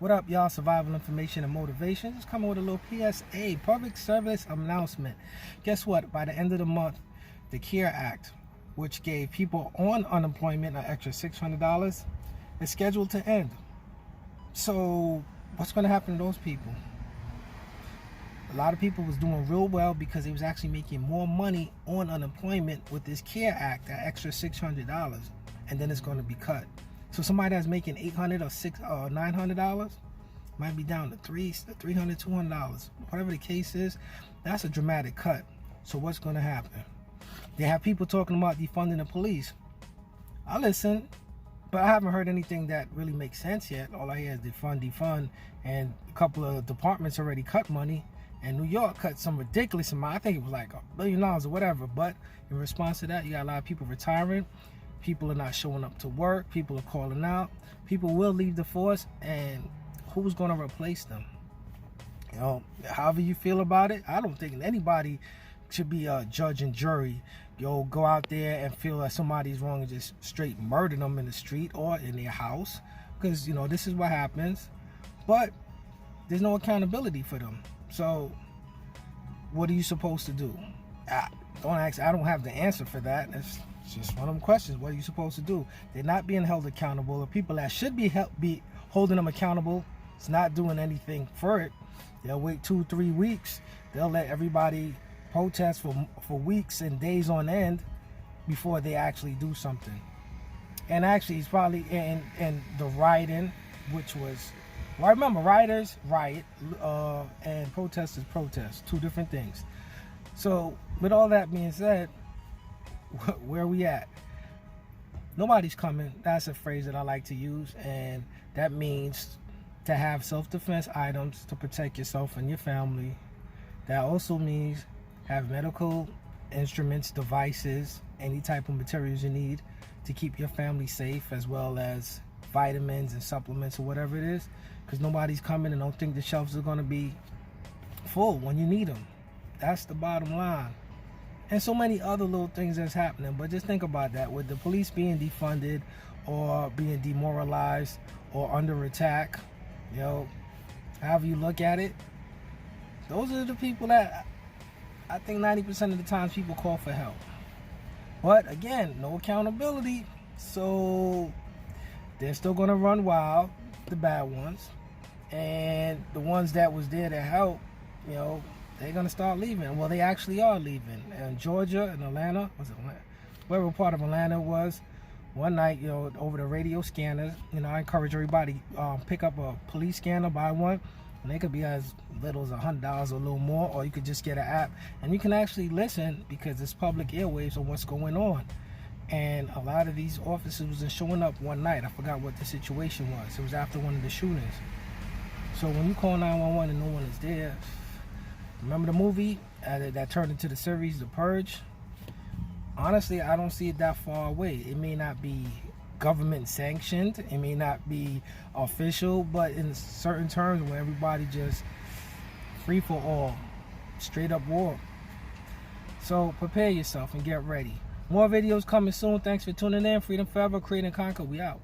What up, y'all? Survival information and motivation. Just coming with a little PSA, public service announcement. Guess what? By the end of the month, the CARE Act, which gave people on unemployment an extra $600, is scheduled to end. So what's going to happen to those people? A lot of people was doing real well because they was actually making more money on unemployment with this CARE Act, that extra $600, and then it's going to be cut. So somebody that's making $800 or $900 might be down to $300, $200, whatever the case is. That's a dramatic cut. So what's going to happen? They have people talking about defunding the police. I listen, but I haven't heard anything that really makes sense yet. All I hear is defund, and a couple of departments already cut money. And New York cut some ridiculous amount. I think it was like $1 billion or whatever. But in response to that, you got a lot of people retiring. People are not showing up to work. People are calling out. People will leave the force, and who's going to replace them? You know, however you feel about it, I don't think anybody should be a judge and jury. Go out there and feel like somebody's wrong and just straight murder them in the street or in their house, because this is what happens. But there's no accountability for them. So what are you supposed to do? Don't ask. I don't have the answer for that. It's just one of them questions. What are you supposed to do? They're not being held accountable. The people that should be holding them accountable is not doing anything for it. They'll wait 2-3 weeks. They'll let everybody protest for weeks and days on end before they actually do something. And actually, it's probably in the rioting, which was, well, I remember rioters riot and protesters protest, two different things. So with all that being said, where are we at? Nobody's coming. That's a phrase that I like to use, and that means to have self-defense items to protect yourself and your family. That also means have medical instruments, devices, any type of materials you need to keep your family safe, as well as vitamins and supplements or whatever it is, because nobody's coming, and don't think the shelves are going to be full when you need them. That's the bottom line. And so many other little things that's happening. But just think about that. With the police being defunded or being demoralized or under attack, however you look at it, those are the people that I think 90% of the times people call for help. But again, no accountability. So they're still going to run wild, the bad ones. And the ones that was there to help, they're going to start leaving. Well, they actually are leaving. In Georgia and Atlanta, wherever part of Atlanta it was, one night, over the radio scanners, I encourage everybody, pick up a police scanner, buy one, and they could be as little as $100 or a little more, or you could just get an app. And you can actually listen, because it's public airwaves on what's going on. And a lot of these officers was showing up one night. I forgot what the situation was. It was after one of the shootings. So when you call 911 and no one is there, remember the movie that turned into the series, The Purge? Honestly, I don't see it that far away. It may not be government sanctioned, it may not be official, but in certain terms where everybody just free for all, straight up war. So prepare yourself and get ready. More videos coming soon. Thanks for tuning in. Freedom Forever, Create and Conquer. We out.